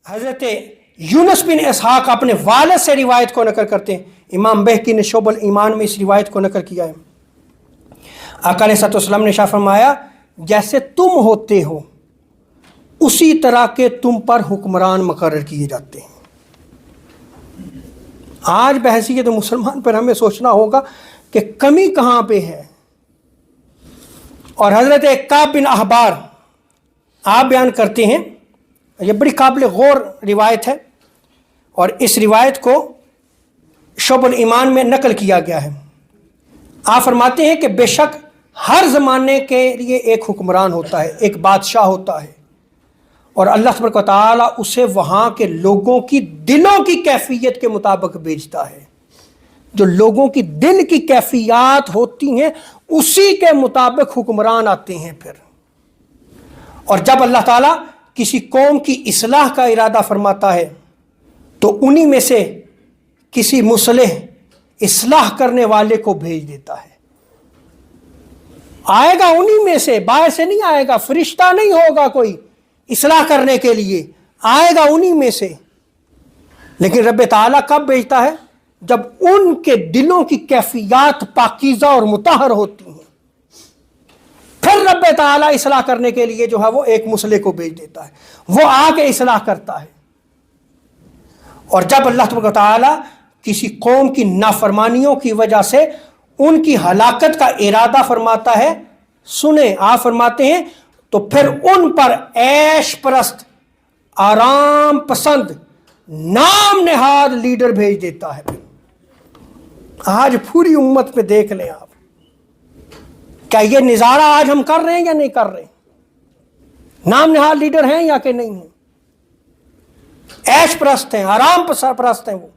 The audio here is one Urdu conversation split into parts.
حضرت یونس بن اسحاق اپنے والد سے روایت کو نقل کرتے ہیں. امام بہقی نے شعب الایمان میں اس روایت کو نقل کیا ہے. آقا علیہ السلام نے ارشاد فرمایا جیسے تم ہوتے ہو اسی طرح کے تم پر حکمران مقرر کیے جاتے ہیں. آج بحیثیت مسلمان پر ہمیں سوچنا ہوگا کہ کمی کہاں پہ ہے. اور حضرت کعب بن احبار آپ بیان کرتے ہیں، یہ بڑی قابل غور روایت ہے اور اس روایت کو شعب الایمان میں نقل کیا گیا ہے. آپ فرماتے ہیں کہ بے شک ہر زمانے کے لیے ایک حکمران ہوتا ہے، ایک بادشاہ ہوتا ہے، اور اللہ تبارک و تعالیٰ اسے وہاں کے لوگوں کی دلوں کی کیفیت کے مطابق بھیجتا ہے. جو لوگوں کی دل کی کیفیات ہوتی ہیں اسی کے مطابق حکمران آتے ہیں پھر. اور جب اللہ تعالیٰ کسی قوم کی اصلاح کا ارادہ فرماتا ہے تو انہی میں سے کسی مصلح اصلاح کرنے والے کو بھیج دیتا ہے. آئے گا انہی میں سے، باہر سے نہیں آئے گا، فرشتہ نہیں ہوگا کوئی اصلاح کرنے کے لیے، آئے گا انہی میں سے. لیکن رب تعالیٰ کب بھیجتا ہے؟ جب ان کے دلوں کی کیفیات پاکیزہ اور مطہر ہوتی ہیں، پھر رب تعالیٰ اصلاح کرنے کے لیے جو ہے وہ ایک مصلح کو بھیج دیتا ہے، وہ آ کے اصلاح کرتا ہے. اور جب اللہ تبارک و تعالیٰ کسی قوم کی نافرمانیوں کی وجہ سے ان کی ہلاکت کا ارادہ فرماتا ہے، سنیں آپ فرماتے ہیں، تو پھر ان پر عیش پرست، آرام پسند، نام نہاد لیڈر بھیج دیتا ہے. آج پوری امت پہ دیکھ لیں آپ، کیا یہ نظارہ آج ہم کر رہے ہیں یا نہیں کر رہے ہیں؟ نام نہاد لیڈر ہیں یا کہ نہیں ہیں؟ عیش پرست ہیں، آرام پرست ہیں. وہ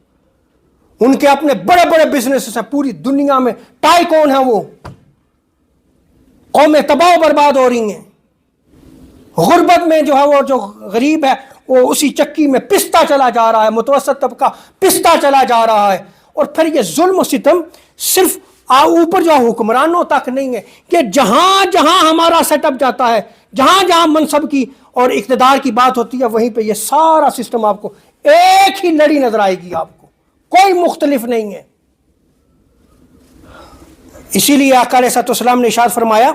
ان کے اپنے بڑے بڑے بزنس ہیں پوری دنیا میں، ٹائکون ہیں وہ. قومیں تباہ و برباد ہو رہی ہیں. غربت میں جو ہے وہ جو غریب ہے وہ اسی چکی میں پستا چلا جا رہا ہے، متوسط طبقہ پستا چلا جا رہا ہے. اور پھر یہ ظلم و ستم صرف اوپر جو حکمرانوں تک نہیں ہے، کہ جہاں جہاں ہمارا سیٹ اپ جاتا ہے، جہاں جہاں منصب کی اور اقتدار کی بات ہوتی ہے، وہیں پہ یہ سارا سسٹم آپ کو ایک ہی لڑی نظر آئے گی، آپ کو کوئی مختلف نہیں ہے. اسی لیے آقا علیہ السلام نے ارشاد فرمایا،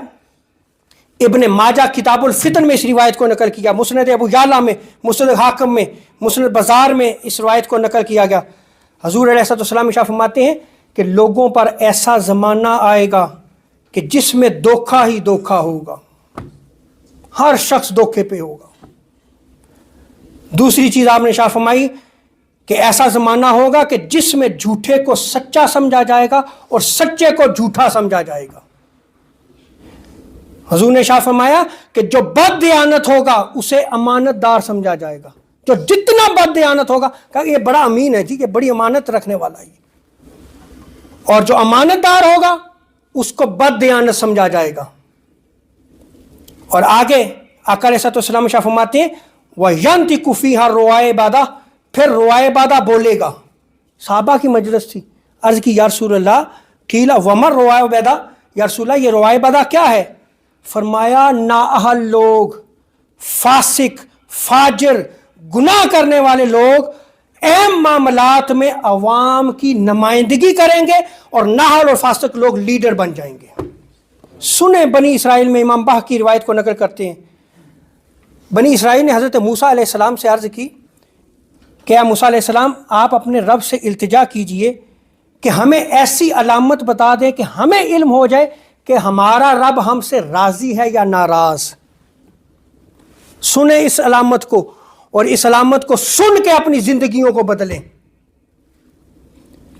ابن ماجہ کتاب الفتن میں اس روایت کو نقل کیا، مسند ابو یعلا میں، مسند حاکم میں، مسند بازار میں اس روایت کو نقل کیا گیا. حضور علیہ السلام ارشاد فرماتے ہیں کہ لوگوں پر ایسا زمانہ آئے گا کہ جس میں دھوکہ ہی دھوکہ ہوگا، ہر شخص دھوکے پہ ہوگا. دوسری چیز آپ نے ارشاد فرمائی کہ ایسا زمانہ ہوگا کہ جس میں جھوٹے کو سچا سمجھا جائے گا اور سچے کو جھوٹا سمجھا جائے گا. حضور نے ارشاد فرمایا کہ جو بد دیانت ہوگا اسے امانت دار سمجھا جائے گا. جو جتنا بد دیانت ہوگا، کہ یہ بڑا امین ہے جی، یہ بڑی امانت رکھنے والا ہے. اور جو امانت دار ہوگا اس کو بد دیانت سمجھا جائے گا. اور آگے آقا علیہ السلام ارشاد فرماتے ہیں وَيَنْتِقُ فِيهَا الرُّوَائِعُ بَعْدَ، پھر روائے بادہ بولے گا. صحابہ کی مجلس تھی، عرض کی یا رسول اللہ، قیل وَمَا الرُّوَائِعُ بَعْدَ، یا رسول اللہ یہ روائے بادہ کیا ہے؟ فرمایا نااہل لوگ، فاسق، فاجر، گناہ کرنے والے لوگ اہم معاملات میں عوام کی نمائندگی کریں گے اور نااہل اور فاسق لوگ لیڈر بن جائیں گے. سنیں بنی اسرائیل میں امام بہقی کی روایت کو نقل کرتے ہیں، بنی اسرائیل نے حضرت موسیٰ علیہ السلام سے عرض کی کہ اے موسیٰ علیہ السلام، آپ اپنے رب سے التجا کیجئے کہ ہمیں ایسی علامت بتا دیں کہ ہمیں علم ہو جائے کہ ہمارا رب ہم سے راضی ہے یا ناراض. سنیں اس علامت کو اور اس علامت کو سن کے اپنی زندگیوں کو بدلیں.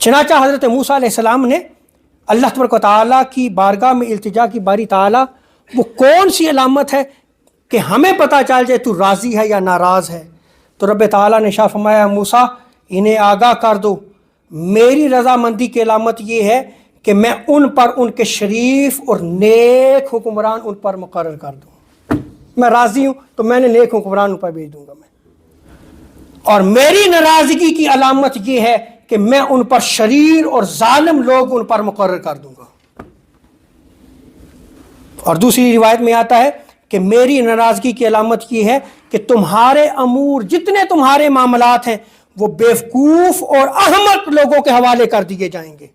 چنانچہ حضرت موسیٰ علیہ السلام نے اللہ تبارک و تعالیٰ کی بارگاہ میں التجا کی، باری تعالیٰ وہ کون سی علامت ہے کہ ہمیں پتہ چل جائے تو راضی ہے یا ناراض ہے؟ تو رب تعالیٰ نے ارشاد فرمایا موسیٰ انہیں آگاہ کر دو، میری رضامندی کی علامت یہ ہے کہ میں ان پر ان کے شریف اور نیک حکمران ان پر مقرر کر دوں. میں راضی ہوں تو میں نے نیک حکمران ان پر بھیج دوں گا میں. اور میری ناراضگی کی علامت یہ ہے کہ میں ان پر شریر اور ظالم لوگ ان پر مقرر کر دوں گا. اور دوسری روایت میں آتا ہے کہ میری ناراضگی کی علامت یہ ہے کہ تمہارے امور جتنے تمہارے معاملات ہیں وہ بیوقوف اور احمق لوگوں کے حوالے کر دیے جائیں گے.